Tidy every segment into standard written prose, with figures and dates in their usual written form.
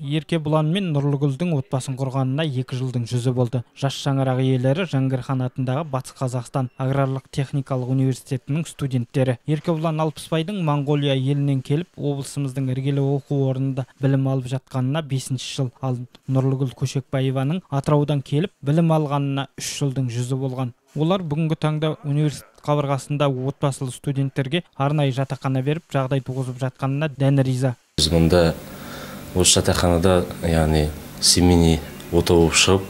Еркебұлан мен Нұрлыгүлдің отбасын құрғанына 2 жылдың жүзі болды. Жас шаңырақ иелері Жаңгірхан атындағы Батыс Қазақстан аграрлық техникалық университетінің студенттері. Еркебұлан Алпысбайдың Монғолия елінен келіп, облысымыздың іргелі оқу орнында білім алып жатқанына 5-ші жыл, ал Нұрлыгүл Көшекбаеваның Атыраудан келіп білім алғанына 3 жылдың жүзі болған. Олар бүгінгі таңда университет қабырғасында отбасылы студенттерге арнайы жатақхана беріп, жағдай туғызып жатқанына дән риза. Біз мұнда осы жатақханада, яғни семейный ота болып шығып,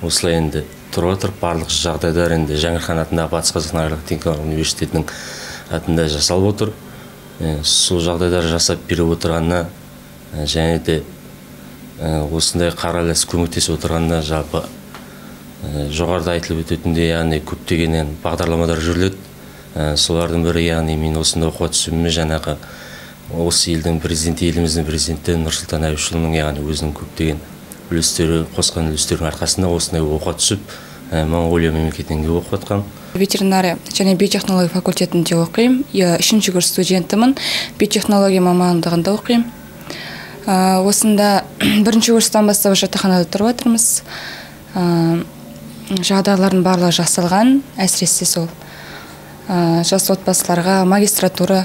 осылай енді тұрып отырып, барлық жағдайлар енді Жаңгірхан атындағы Батыс Қазақстан аграрлық техникалық университетінің атында жасалып отыр. Сол жағдайлар жасап беріп отырғанына және де осындай қаралас көмектесіп отырғанына жалпы жоғарыда айтылып өтетіндей, яғни көптеген бағдарламалар жүріледі. Солардың бірі, яғни мен осында оқуға түсуіме жаңағы осы елдің президенті, еліміздің президенті Нұрсұлтан Әбішұлының яғни өзінің көптеген үлестері, қосқан үлестерінің арқасында осындай оқуға түсіп, Монғолия мемлекетінде оқып жатқан. Ветеринария және биотехнология факультетінде оқимын. 3-ші курс студентімін. Биотехнология мамандығында оқимын. Осында 1-ші курстан бастап жатақханада тұрып отырмыз. Жағдайлардың барлығы жасалған, әсіресе сол жас отбасыларға, магистратура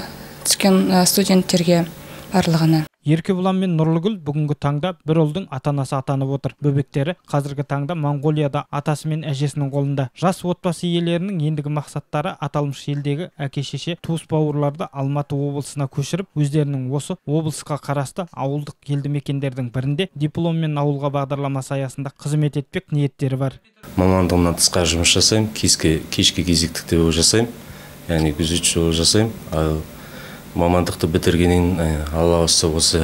түскен студенттерге барлығына. Еркебұлан мен Нұрлыгүл бүгінгі таңда бір ұлдың ата-анасы атанып отыр. Бөбектері қазіргі таңда Монғолияда атасы мен әжесінің қолында. Жас отбасы иелерінің ендігі мақсаттары аталмыш елдегі әке-шеше туыс бауырларды Алматы облысына көшіріп, өздерінің осы облысқа қарасты ауылдық елді мекендердің бірінде дипломмен ауылға бағдарламасы аясында қызмет етпек ниеттері бар. Мамандығымнан тысқа жұмыс жасаймын, кешкі кезектікте жасаймын, яғни күзетші жасаймын. Мамандықты бітіргеннен Алла осы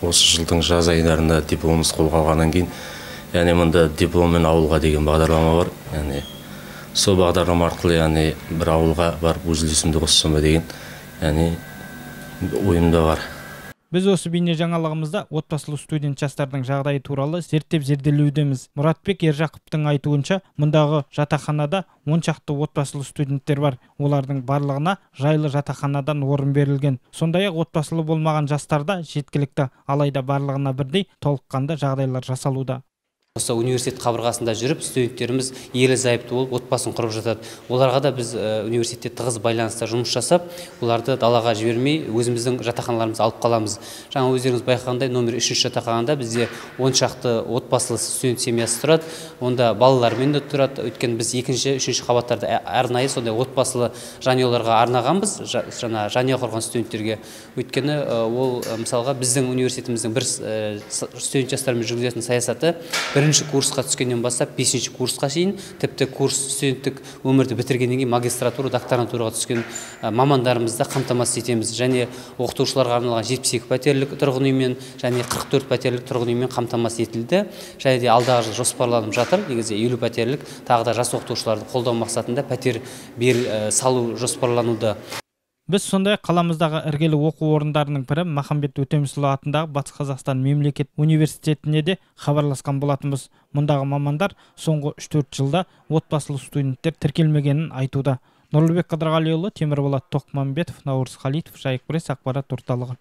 жылдың жаз айдарында дипломымыз қолға алғаннан кейін, яғни мұнда дипломмен ауылға деген бағдарлама бар. Яғни сол бағдарлама арқылы, яғни бір ауылға барып өз үлесімді қоссам ба деген, яғни ойымда бар. Біз осы бейне жаңалығымызда отбасылы студент жастардың жағдайы туралы зерттеп зерделеудеміз. Мұратбек Ержақыптың айтуынша, мұндағы жатақханада 10 шақты отбасылы студенттер бар. Олардың барлығына жайлы жатақханадан орын берілген. Сондай-ақ отбасылы болмаған жастарда жеткілікті, алайда барлығына бірдей толыққанды жағдайлар жасалуда. Осы университет қабырғасында жүріп, студенттеріміз ерлі-зайыпты болып отбасын құрып жатады. Оларға да біз университетте тығыз байланыста жұмыс жасап, оларды далаға жібермей, өзіміздің жатақханаларымызды алып қаламыз. Жаңа өздеріңіз байқағандай, номер 3-ші жатақханада бізде 10 шақты отбасылы студент семьясы тұрады. Онда балалармен де тұрады. Өйткені біз 2-ші, 3-ші қабаттарды арнайы сондай отбасылы жанұяларға арнағанбыз, жаңа жанұя құрған студенттерге. Өйткені ол мысалға біздің университетіміздің бір студент жастармен жүргізетін саясаты 1-ші курсқа түскеннен бастап 5-ші курсқа шейін, тіпті курс студенттік өмірді бітіргеннен кейін магистратура, докторантураға түскен мамандарымызды қамтамасыз етеміз. Және оқытушыларға арналған 72 пәтерлік тұрғын үймен және 44 пәтерлік тұрғын үймен қамтамасыз етілді. Және де алдағы жыл жоспарланып жатыр. Негізі 50 пәтерлік тағы да жас оқытушыларды қолдау мақсатында пәтер салу жоспарлануда. Біз сондай қаламыздағы іргелі оқу орындарының бірі Махамбет Өтемісұлы атындағы Батыс Қазақстан мемлекет университетіне де хабарласқан болатынбыз. Мұндағы мамандар соңғы 3-4 жылда отбасылы студенттер тіркелмегенін айтуда. Нұрлыбек Қыдырғалиұлы, Темірболат Тоқмамбетов, Наурыз Халитов, Жайық Пресс ақпарат орталығы.